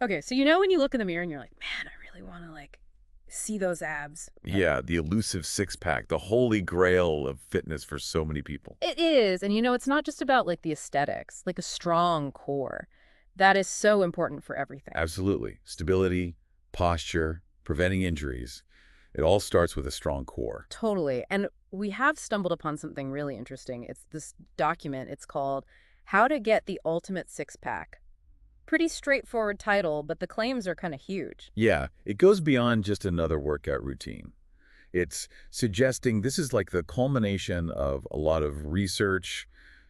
Okay, so you know when you look in the mirror and you're like, man, I really want to like see those abs. Yeah, the elusive six-pack, the holy grail of fitness for so many people. It is. And it's not just about like the aesthetics, like a strong core. That is so important for everything. Absolutely. Stability, posture, preventing injuries. It all starts with a strong core. Totally. And we have stumbled upon something really interesting. It's this document. It's called How to Get the Ultimate Six Pack. Pretty straightforward title, but the claims are kind of huge. Yeah, it goes beyond just another workout routine. It's suggesting this is like the culmination of a lot of research,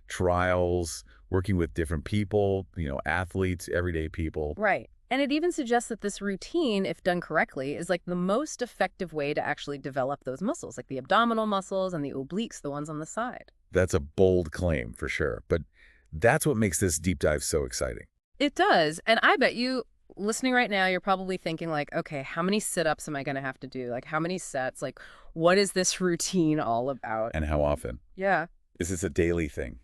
trials, working with different people, athletes, everyday people. Right. And it even suggests that this routine, if done correctly, is like the most effective way to actually develop those muscles, like the abdominal muscles and the obliques, the ones on the side. That's a bold claim for sure, but that's what makes this deep dive so exciting. It does. And I bet you, listening right now, you're probably thinking like, okay, how many sit-ups am I going to have to do? Like, how many sets? Like, what is this routine all about? And how often? Yeah. Is this a daily thing?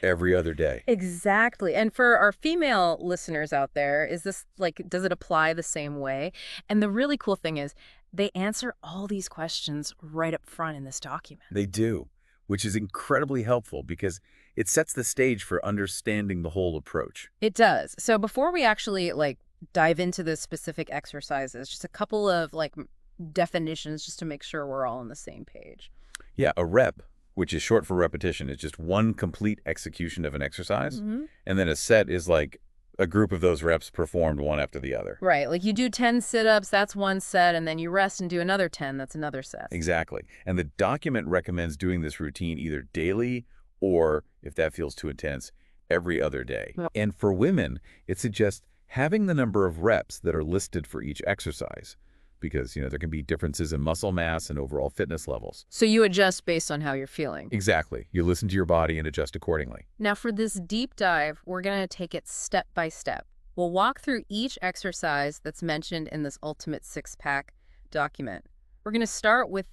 Every other day? Exactly. And for our female listeners out there, is this like, does it apply the same way? And the really cool thing is they answer all these questions right up front in this document. They do, which is incredibly helpful because it sets the stage for understanding the whole approach. It does. So before we actually like dive into the specific exercises, just a couple of like definitions just to make sure we're all on the same page. Yeah, a rep, which is short for repetition, is just one complete execution of an exercise. And then a set is like a group of those reps performed one after the other. Right. Like you do 10 sit-ups, that's one set, and then you rest and do another 10, that's another set. Exactly. And the document recommends doing this routine either daily or, if that feels too intense, every other day. Yep. And for women, it suggests having the number of reps that are listed for each exercise because, there can be differences in muscle mass and overall fitness levels. So you adjust based on how you're feeling. Exactly. You listen to your body and adjust accordingly. Now for this deep dive, we're going to take it step by step. We'll walk through each exercise that's mentioned in this Ultimate Six-Pack document. We're going to start with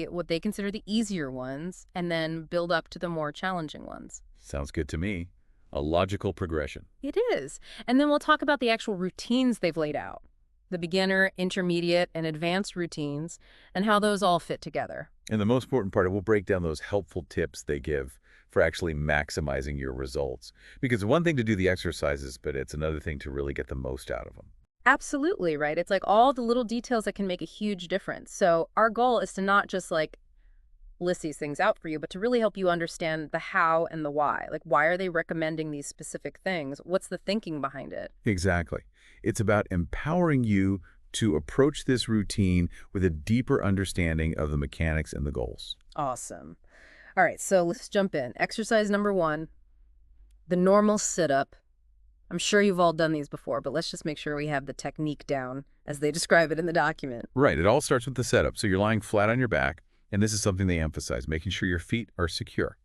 what they consider the easier ones and then build up to the more challenging ones. Sounds good to me. A logical progression. It is. And then we'll talk about the actual routines they've laid out. The beginner, intermediate, and advanced routines, and how those all fit together. And the most important part, we'll break down those helpful tips they give for actually maximizing your results. Because one thing to do the exercises, but it's another thing to really get the most out of them. Absolutely, right? It's like all the little details that can make a huge difference. So our goal is to not just like list these things out for you, but to really help you understand the how and the why. Like, why are they recommending these specific things? What's the thinking behind it? Exactly. It's about empowering you to approach this routine with a deeper understanding of the mechanics and the goals. Awesome. All right, so let's jump in. Exercise number 1, the normal sit-up. I'm sure you've all done these before, but let's just make sure we have the technique down as they describe it in the document. Right. It all starts with the setup. So you're lying flat on your back, and this is something they emphasize, making sure your feet are secure.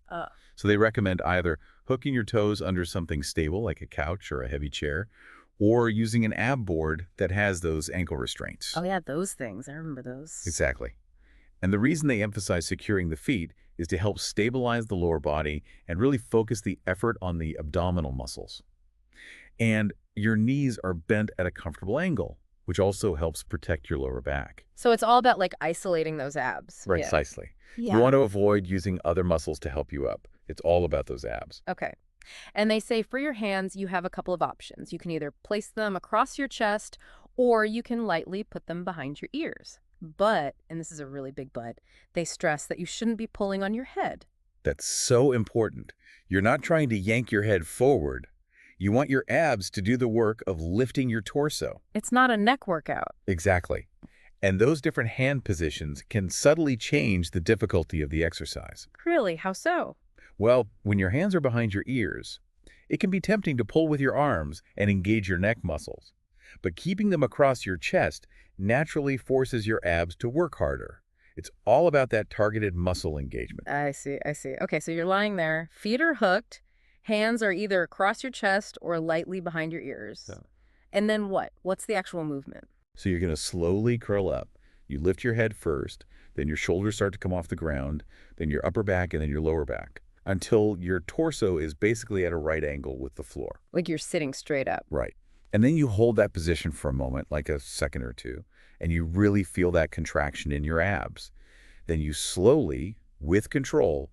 So they recommend either hooking your toes under something stable, like a couch or a heavy chair, or using an ab board that has those ankle restraints. Oh, yeah, those things. I remember those. Exactly. And the reason they emphasize securing the feet is to help stabilize the lower body and really focus the effort on the abdominal muscles. And your knees are bent at a comfortable angle, which also helps protect your lower back. So it's all about like isolating those abs. Right, precisely. Yeah. You want to avoid using other muscles to help you up. It's all about those abs. Okay. And they say for your hands, you have a couple of options. You can either place them across your chest or you can lightly put them behind your ears. But, and this is a really big but, they stress that you shouldn't be pulling on your head. That's so important. You're not trying to yank your head forward. You want your abs to do the work of lifting your torso. It's not a neck workout. Exactly. And those different hand positions can subtly change the difficulty of the exercise. Really? How so? Well, when your hands are behind your ears, it can be tempting to pull with your arms and engage your neck muscles. But keeping them across your chest naturally forces your abs to work harder. It's all about that targeted muscle engagement. I see. Okay, so you're lying there, feet are hooked, hands are either across your chest or lightly behind your ears. So. And then what? What's the actual movement? So you're going to slowly curl up. You lift your head first, then your shoulders start to come off the ground, then your upper back, and then your lower back, until your torso is basically at a right angle with the floor. Like you're sitting straight up. Right. And then you hold that position for a moment, like a second or two, and you really feel that contraction in your abs. Then you slowly, with control,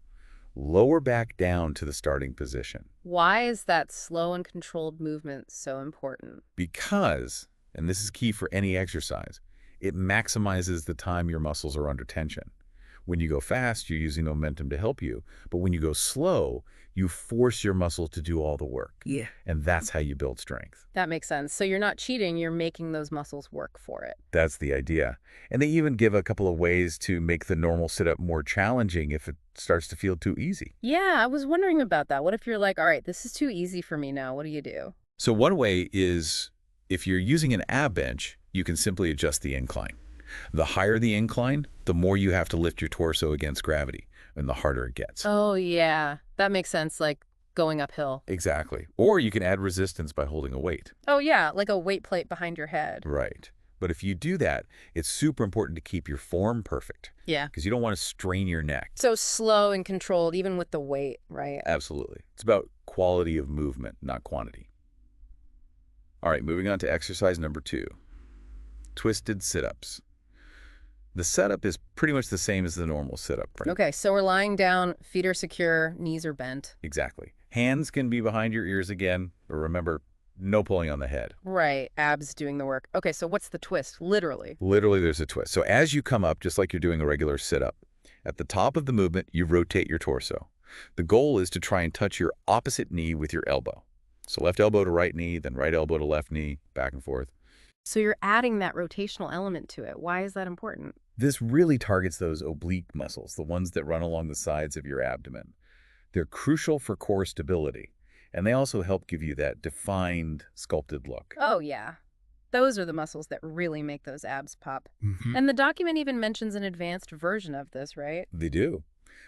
lower back down to the starting position. Why is that slow and controlled movement so important? Because, and this is key for any exercise, it maximizes the time your muscles are under tension. When you go fast, you're using momentum to help you. But when you go slow, you force your muscle to do all the work. Yeah. And that's how you build strength. That makes sense. So you're not cheating, you're making those muscles work for it. That's the idea. And they even give a couple of ways to make the normal sit-up more challenging if it starts to feel too easy. Yeah, I was wondering about that. What if you're like, all right, this is too easy for me now. What do you do? So one way is, if you're using an ab bench, you can simply adjust the incline. The higher the incline, the more you have to lift your torso against gravity, and the harder it gets. Oh, yeah. That makes sense, like going uphill. Exactly. Or you can add resistance by holding a weight. Oh, yeah, like a weight plate behind your head. Right. But if you do that, it's super important to keep your form perfect. Yeah. Because you don't want to strain your neck. So slow and controlled, even with the weight, right? Absolutely. It's about quality of movement, not quantity. All right, moving on to exercise number 2. Twisted sit-ups. The setup is pretty much the same as the normal sit-up, right? Okay, so we're lying down, feet are secure, knees are bent. Exactly. Hands can be behind your ears again, but remember, no pulling on the head. Right, abs doing the work. Okay, so what's the twist, literally? Literally, there's a twist. So as you come up, just like you're doing a regular sit-up, at the top of the movement, you rotate your torso. The goal is to try and touch your opposite knee with your elbow. So left elbow to right knee, then right elbow to left knee, back and forth. So you're adding that rotational element to it. Why is that important? This really targets those oblique muscles, the ones that run along the sides of your abdomen. They're crucial for core stability, and they also help give you that defined, sculpted look. Oh, yeah. Those are the muscles that really make those abs pop. And the document even mentions an advanced version of this, right? They do.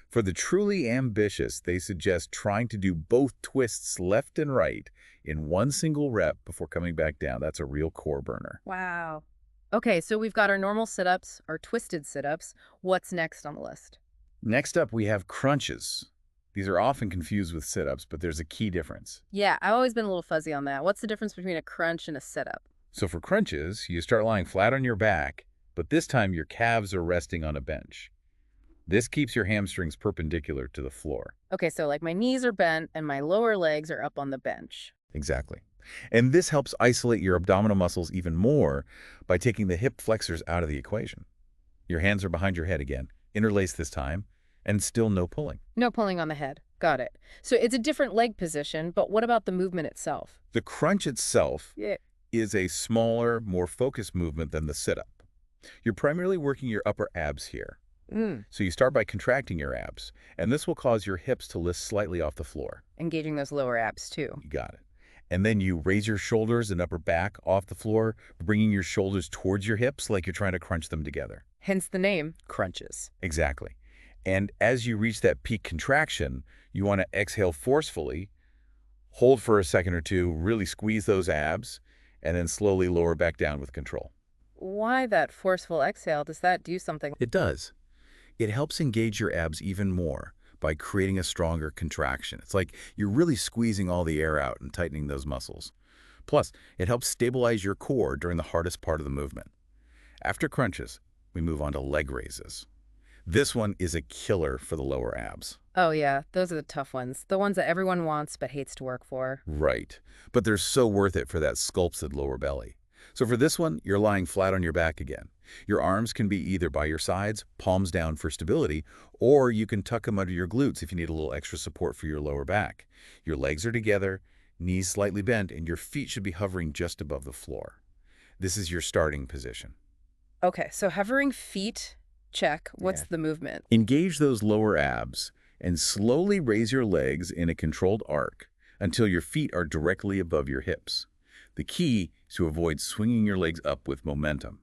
For the truly ambitious, they suggest trying to do both twists left and right in one single rep before coming back down. That's a real core burner. Wow. Okay, so we've got our normal sit-ups, our twisted sit-ups. What's next on the list? Next up, we have crunches. These are often confused with sit-ups, but there's a key difference. Yeah, I've always been a little fuzzy on that. What's the difference between a crunch and a sit-up? So for crunches, you start lying flat on your back, but this time your calves are resting on a bench. This keeps your hamstrings perpendicular to the floor. Okay, so like my knees are bent and my lower legs are up on the bench. Exactly. And this helps isolate your abdominal muscles even more by taking the hip flexors out of the equation. Your hands are behind your head again, interlaced this time, and still no pulling. No pulling on the head. Got it. So it's a different leg position, but what about the movement itself? The crunch itself Yeah. is a smaller, more focused movement than the sit-up. You're primarily working your upper abs here. So you start by contracting your abs, and this will cause your hips to lift slightly off the floor. Engaging those lower abs too. You got it. And then you raise your shoulders and upper back off the floor, bringing your shoulders towards your hips like you're trying to crunch them together. Hence the name, crunches. Exactly. And as you reach that peak contraction, you want to exhale forcefully, hold for a second or two, really squeeze those abs, and then slowly lower back down with control. Why that forceful exhale? Does that do something? It does. It helps engage your abs even more by creating a stronger contraction. It's like you're really squeezing all the air out and tightening those muscles. Plus, it helps stabilize your core during the hardest part of the movement. After crunches, we move on to leg raises. This one is a killer for the lower abs. Oh yeah, those are the tough ones. The ones that everyone wants but hates to work for. Right. But they're so worth it for that sculpted lower belly. So for this one, you're lying flat on your back again. Your arms can be either by your sides, palms down for stability, or you can tuck them under your glutes if you need a little extra support for your lower back. Your legs are together, knees slightly bent, and your feet should be hovering just above the floor. This is your starting position. Okay, so hovering feet, check. What's the movement? Engage those lower abs and slowly raise your legs in a controlled arc until your feet are directly above your hips. The key is to avoid swinging your legs up with momentum.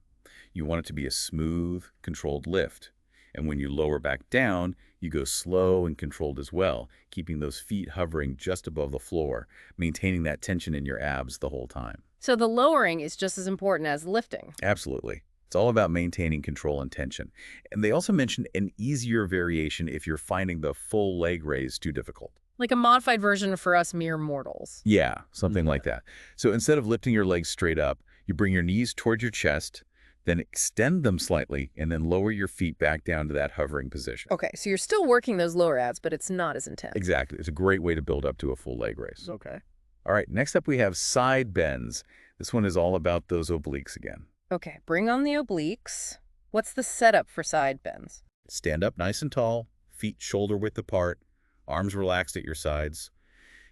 You want it to be a smooth, controlled lift. And when you lower back down, you go slow and controlled as well, keeping those feet hovering just above the floor, maintaining that tension in your abs the whole time. So the lowering is just as important as lifting. Absolutely. It's all about maintaining control and tension. And they also mentioned an easier variation if you're finding the full leg raise too difficult. Like a modified version for us mere mortals. Yeah, something like that. So instead of lifting your legs straight up, you bring your knees towards your chest, then extend them slightly, and then lower your feet back down to that hovering position. Okay, so you're still working those lower abs, but it's not as intense. Exactly. It's a great way to build up to a full leg raise. Okay. All right, next up we have side bends. This one is all about those obliques again. Okay, bring on the obliques. What's the setup for side bends? Stand up nice and tall, feet shoulder width apart, arms relaxed at your sides.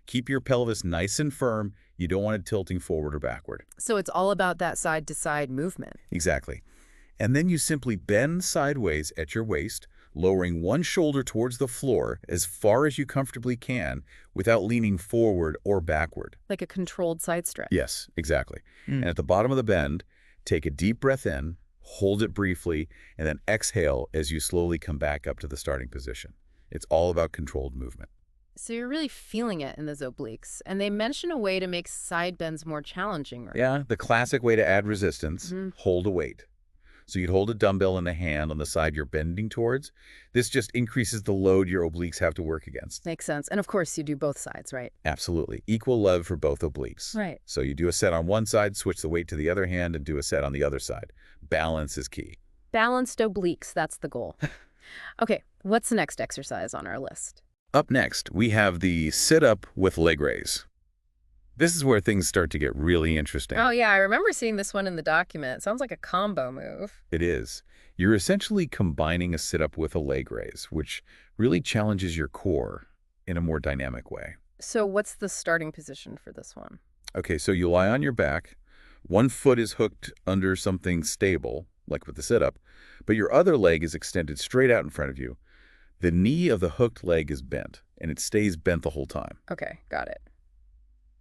Keep your pelvis nice and firm. You don't want it tilting forward or backward. So it's all about that side-to-side movement. Exactly. And then you simply bend sideways at your waist, lowering one shoulder towards the floor as far as you comfortably can without leaning forward or backward. Like a controlled side stretch. Yes, exactly. And at the bottom of the bend, take a deep breath in, hold it briefly, and then exhale as you slowly come back up to the starting position. It's all about controlled movement. So you're really feeling it in those obliques. And they mention a way to make side bends more challenging, right? Yeah, the classic way to add resistance, hold a weight. So you'd hold a dumbbell in the hand on the side you're bending towards. This just increases the load your obliques have to work against. Makes sense. And of course, you do both sides, right? Absolutely. Equal love for both obliques. Right. So you do a set on one side, switch the weight to the other hand, and do a set on the other side. Balance is key. Balanced obliques, that's the goal. Okay, what's the next exercise on our list? Up next, we have the sit-up with leg raise. This is where things start to get really interesting. Oh, yeah, I remember seeing this one in the document. It sounds like a combo move. It is. You're essentially combining a sit-up with a leg raise, which really challenges your core in a more dynamic way. So what's the starting position for this one? Okay, so you lie on your back. One foot is hooked under something stable, like with the sit-up, but your other leg is extended straight out in front of you. The knee of the hooked leg is bent, and it stays bent the whole time. Okay, got it.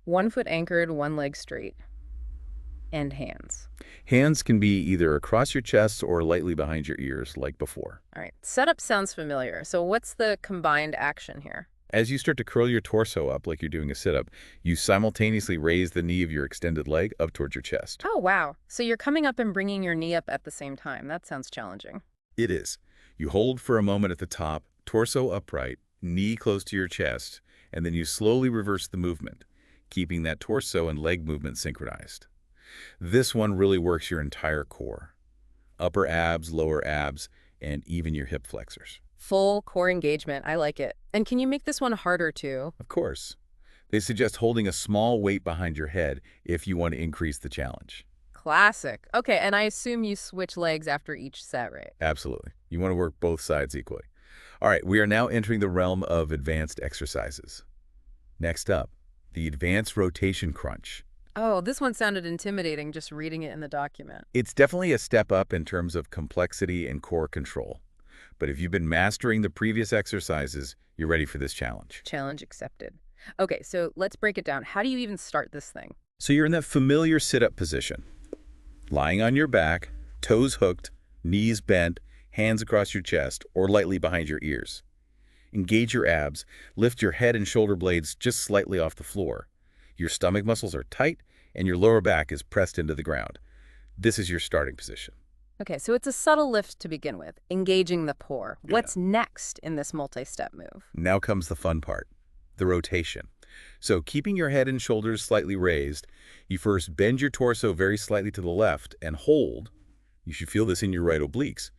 One foot anchored, one leg straight. And hands. Hands can be either across your chest or lightly behind your ears, like before. All right, setup sounds familiar. So what's the combined action here? As you start to curl your torso up like you're doing a sit-up, you simultaneously raise the knee of your extended leg up towards your chest. Oh, wow. So you're coming up and bringing your knee up at the same time. That sounds challenging. It is. You hold for a moment at the top, torso upright, knee close to your chest, and then you slowly reverse the movement, keeping that torso and leg movement synchronized. This one really works your entire core. Upper abs, lower abs, and even your hip flexors. Full core engagement. I like it. And can you make this one harder too? Of course. They suggest holding a small weight behind your head if you want to increase the challenge. Classic. Okay, and I assume you switch legs after each set, right? Absolutely. You want to work both sides equally. All right, we are now entering the realm of advanced exercises. Next up, the advanced rotation crunch. Oh, this one sounded intimidating just reading it in the document. It's definitely a step up in terms of complexity and core control. But if you've been mastering the previous exercises, you're ready for this challenge. Challenge accepted. Okay, so let's break it down. How do you even start this thing? So you're in that familiar sit-up position. Lying on your back, toes hooked, knees bent, hands across your chest or lightly behind your ears. Engage your abs, lift your head and shoulder blades just slightly off the floor. Your stomach muscles are tight and your lower back is pressed into the ground. This is your starting position. Okay, so it's a subtle lift to begin with, engaging the core. What's next in this multi-step move? Now comes the fun part, the rotation. So keeping your head and shoulders slightly raised, you first bend your torso very slightly to the left and hold. You should feel this in your right obliques.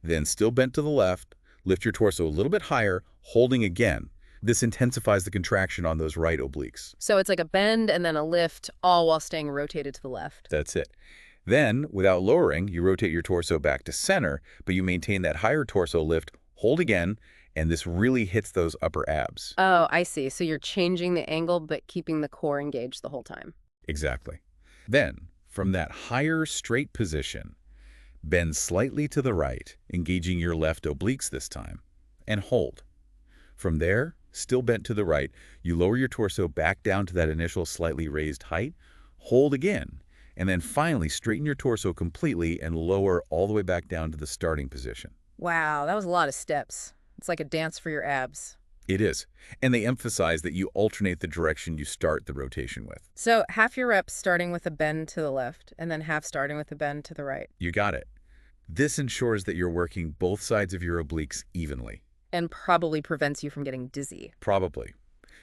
Then still bent to the left, lift your torso a little bit higher, holding again. This intensifies the contraction on those right obliques. So it's like a bend and then a lift, all while staying rotated to the left. That's it. Then, without lowering, you rotate your torso back to center, but you maintain that higher torso lift, hold again, and this really hits those upper abs. Oh, I see. So you're changing the angle, but keeping the core engaged the whole time. Exactly. Then, from that higher straight position, bend slightly to the right, engaging your left obliques this time, and hold. From there, still bent to the right, you lower your torso back down to that initial slightly raised height, hold again, and then finally straighten your torso completely and lower all the way back down to the starting position. Wow, that was a lot of steps. It's like a dance for your abs. It is. And they emphasize that you alternate the direction you start the rotation with. So half your reps starting with a bend to the left and then half starting with a bend to the right. You got it. This ensures that you're working both sides of your obliques evenly. And probably prevents you from getting dizzy. Probably.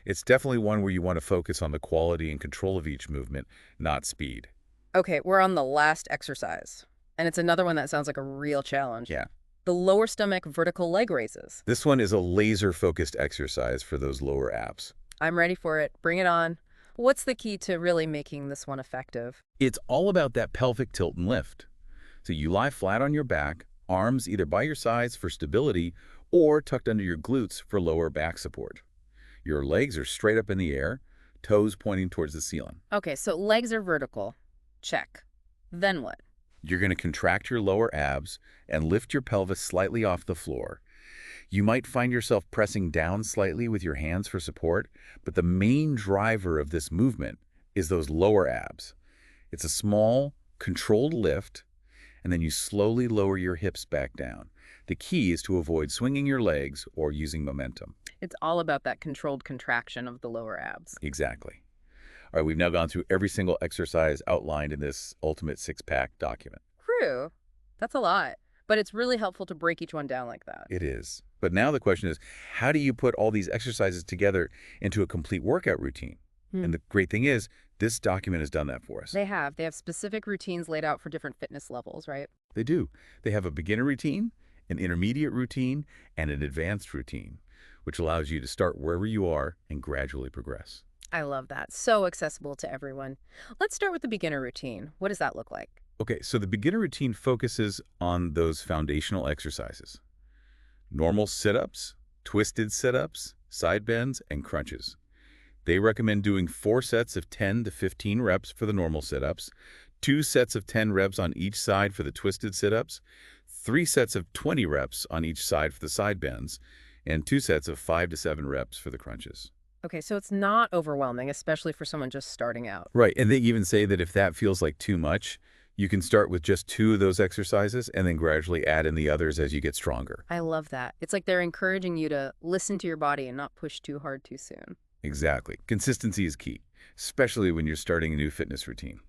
It's definitely one where you want to focus on the quality and control of each movement, not speed. Okay, we're on the last exercise. And it's another one that sounds like a real challenge. Yeah. The lower stomach vertical leg raises. This one is a laser-focused exercise for those lower abs. I'm ready for it. Bring it on. What's the key to really making this one effective? It's all about that pelvic tilt and lift. So you lie flat on your back, arms either by your sides for stability or tucked under your glutes for lower back support. Your legs are straight up in the air, toes pointing towards the ceiling. Okay, so legs are vertical. Check. Then what? You're going to contract your lower abs and lift your pelvis slightly off the floor. You might find yourself pressing down slightly with your hands for support, but the main driver of this movement is those lower abs. It's a small, controlled lift, and then you slowly lower your hips back down. The key is to avoid swinging your legs or using momentum. It's all about that controlled contraction of the lower abs. Exactly. All right, we've now gone through every single exercise outlined in this Ultimate Six-Pack document. True. That's a lot. But it's really helpful to break each one down like that. It is. But now the question is, how do you put all these exercises together into a complete workout routine? And the great thing is, this document has done that for us. They have. They have specific routines laid out for different fitness levels, right? They do. They have a beginner routine, an intermediate routine, and an advanced routine, which allows you to start wherever you are and gradually progress. I love that. So accessible to everyone. Let's start with the beginner routine. What does that look like? Okay, so the beginner routine focuses on those foundational exercises. Normal sit-ups, twisted sit-ups, side bends, and crunches. They recommend doing 4 sets of 10 to 15 reps for the normal sit-ups, 2 sets of 10 reps on each side for the twisted sit-ups, 3 sets of 20 reps on each side for the side bends, and 2 sets of 5 to 7 reps for the crunches. Okay, so it's not overwhelming, especially for someone just starting out. Right, and they even say that if that feels like too much, you can start with just 2 of those exercises and then gradually add in the others as you get stronger. I love that. It's like they're encouraging you to listen to your body and not push too hard too soon. Exactly. Consistency is key, especially when you're starting a new fitness routine.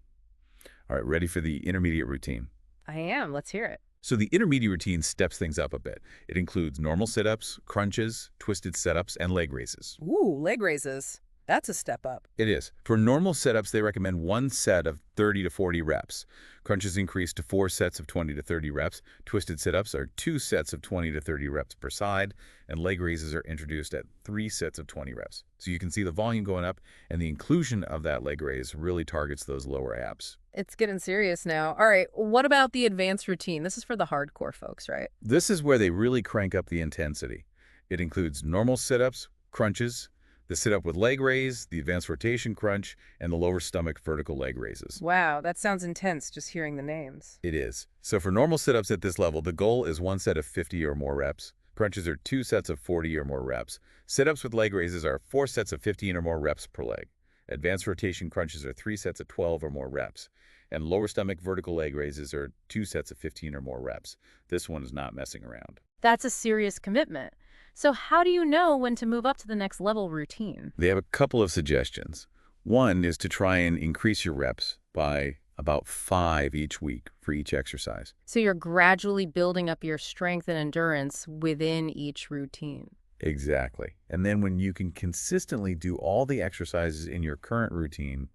All right, ready for the intermediate routine? I am. Let's hear it. So the intermediate routine steps things up a bit. It includes normal sit-ups, crunches, twisted sit-ups, and leg raises. Ooh, leg raises. That's a step up. It is. For normal sit-ups, they recommend 1 set of 30 to 40 reps. Crunches increase to 4 sets of 20 to 30 reps. Twisted sit-ups are 2 sets of 20 to 30 reps per side. And leg raises are introduced at 3 sets of 20 reps. So you can see the volume going up, and the inclusion of that leg raise really targets those lower abs. It's getting serious now. All right, what about the advanced routine? This is for the hardcore folks, right? This is where they really crank up the intensity. It includes normal sit-ups, crunches, the sit-up with leg raise, the advanced rotation crunch, and the lower stomach vertical leg raises. Wow, that sounds intense just hearing the names. It is. So for normal sit-ups at this level, the goal is 1 set of 50 or more reps. Crunches are 2 sets of 40 or more reps. Sit-ups with leg raises are 4 sets of 15 or more reps per leg. Advanced rotation crunches are 3 sets of 12 or more reps. And lower stomach vertical leg raises are 2 sets of 15 or more reps. This one is not messing around. That's a serious commitment. So how do you know when to move up to the next level routine? They have a couple of suggestions. One is to try and increase your reps by about 5 each week for each exercise. So you're gradually building up your strength and endurance within each routine. Exactly. And then when you can consistently do all the exercises in your current routine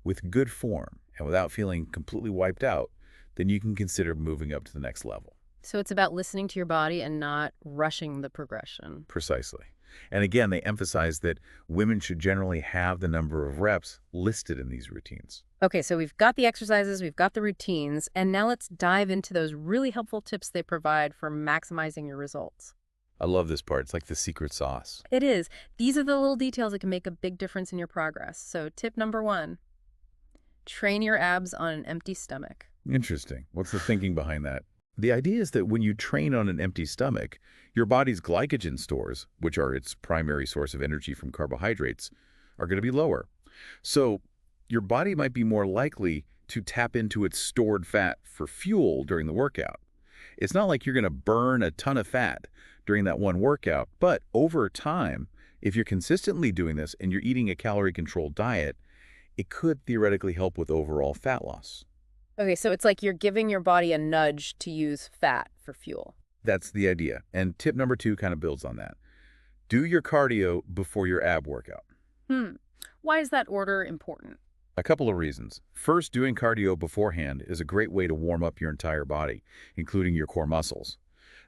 with good form and without feeling completely wiped out, then you can consider moving up to the next level. So it's about listening to your body and not rushing the progression. Precisely. And again, they emphasize that women should generally have the number of reps listed in these routines. Okay, so we've got the exercises, we've got the routines, and now let's dive into those really helpful tips they provide for maximizing your results. I love this part. It's like the secret sauce. It is. These are the little details that can make a big difference in your progress. So tip number 1, train your abs on an empty stomach. Interesting. What's the thinking behind that? The idea is that when you train on an empty stomach, your body's glycogen stores, which are its primary source of energy from carbohydrates, are going to be lower. So your body might be more likely to tap into its stored fat for fuel during the workout. It's not like you're going to burn a ton of fat during that one workout, but over time, if you're consistently doing this and you're eating a calorie-controlled diet, it could theoretically help with overall fat loss. Okay, so it's like you're giving your body a nudge to use fat for fuel. That's the idea. And tip number 2 kind of builds on that. Do your cardio before your ab workout. Hmm. Why is that order important? A couple of reasons. First, doing cardio beforehand is a great way to warm up your entire body, including your core muscles.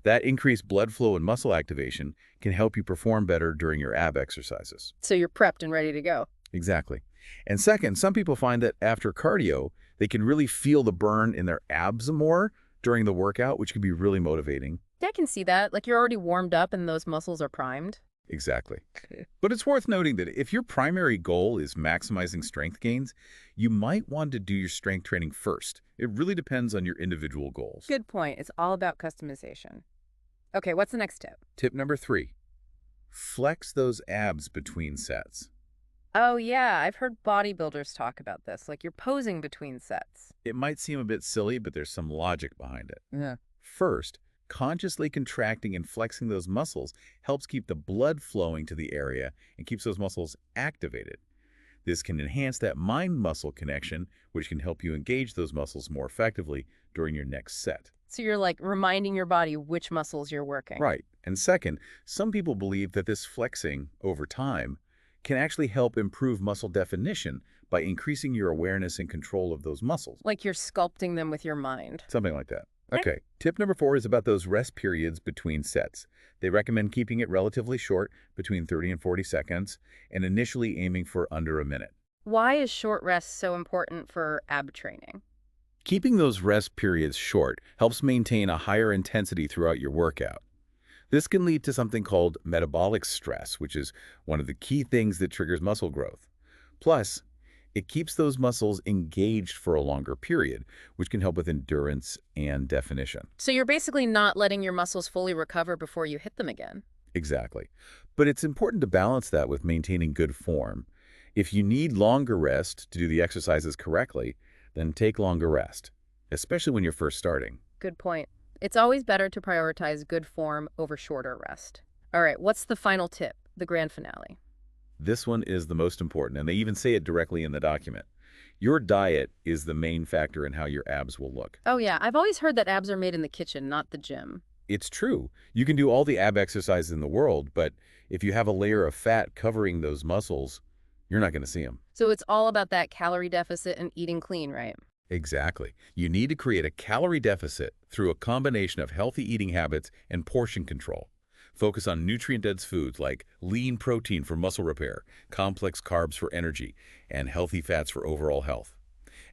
That increased blood flow and muscle activation can help you perform better during your ab exercises. So you're prepped and ready to go. Exactly. And second, some people find that after cardio, they can really feel the burn in their abs more during the workout, which can be really motivating. Yeah, I can see that. Like you're already warmed up and those muscles are primed. Exactly. But it's worth noting that if your primary goal is maximizing strength gains, you might want to do your strength training first. It really depends on your individual goals. Good point. It's all about customization. Okay, what's the next tip? Tip number 3, flex those abs between sets. Oh, yeah, I've heard bodybuilders talk about this, like you're posing between sets. It might seem a bit silly, but there's some logic behind it. Yeah. First, consciously contracting and flexing those muscles helps keep the blood flowing to the area and keeps those muscles activated. This can enhance that mind-muscle connection, which can help you engage those muscles more effectively during your next set. So you're like reminding your body which muscles you're working. Right. And second, some people believe that this flexing over time can actually help improve muscle definition by increasing your awareness and control of those muscles. Like you're sculpting them with your mind. Something like that. Okay, tip number 4 is about those rest periods between sets. They recommend keeping it relatively short, between 30 and 40 seconds, and initially aiming for under a minute. Why is short rest so important for ab training? Keeping those rest periods short helps maintain a higher intensity throughout your workout. This can lead to something called metabolic stress, which is one of the key things that triggers muscle growth. Plus, it keeps those muscles engaged for a longer period, which can help with endurance and definition. So you're basically not letting your muscles fully recover before you hit them again. Exactly. But it's important to balance that with maintaining good form. If you need longer rest to do the exercises correctly, then take longer rest, especially when you're first starting. Good point. It's always better to prioritize good form over shorter rest. All right, what's the final tip, the grand finale? This one is the most important, and they even say it directly in the document. Your diet is the main factor in how your abs will look. Oh yeah, I've always heard that abs are made in the kitchen, not the gym. It's true. You can do all the ab exercises in the world, but if you have a layer of fat covering those muscles, you're not going to see them. So it's all about that calorie deficit and eating clean, right? Exactly. You need to create a calorie deficit through a combination of healthy eating habits and portion control. Focus on nutrient-dense foods like lean protein for muscle repair, complex carbs for energy, and healthy fats for overall health.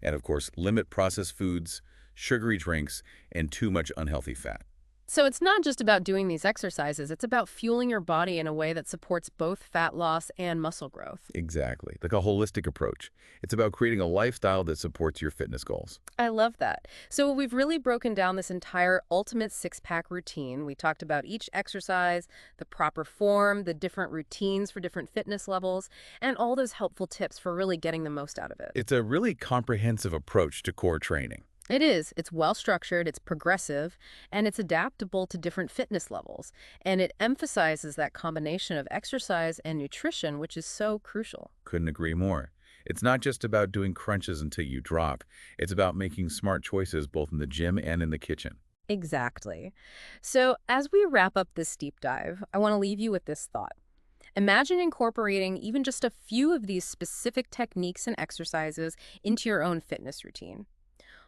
And of course, limit processed foods, sugary drinks, and too much unhealthy fat. So it's not just about doing these exercises, it's about fueling your body in a way that supports both fat loss and muscle growth. Exactly. Like a holistic approach. It's about creating a lifestyle that supports your fitness goals. I love that. So we've really broken down this entire ultimate six-pack routine. We talked about each exercise, the proper form, the different routines for different fitness levels, and all those helpful tips for really getting the most out of it. It's a really comprehensive approach to core training. It is. It's well-structured, it's progressive, and it's adaptable to different fitness levels. And it emphasizes that combination of exercise and nutrition, which is so crucial. Couldn't agree more. It's not just about doing crunches until you drop. It's about making smart choices both in the gym and in the kitchen. Exactly. So as we wrap up this deep dive, I want to leave you with this thought. Imagine incorporating even just a few of these specific techniques and exercises into your own fitness routine.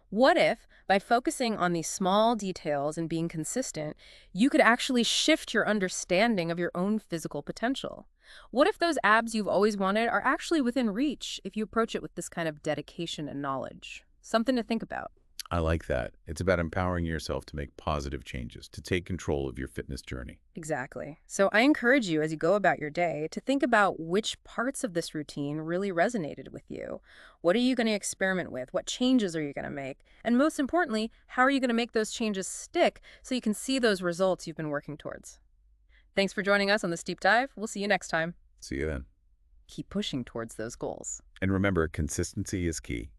What if, by focusing on these small details and being consistent, you could actually shift your understanding of your own physical potential? What if those abs you've always wanted are actually within reach if you approach it with this kind of dedication and knowledge? Something to think about. I like that. It's about empowering yourself to make positive changes, to take control of your fitness journey. Exactly. So I encourage you as you go about your day to think about which parts of this routine really resonated with you. What are you going to experiment with? What changes are you going to make? And most importantly, how are you going to make those changes stick so you can see those results you've been working towards? Thanks for joining us on this deep dive. We'll see you next time. See you then. Keep pushing towards those goals. And remember, consistency is key.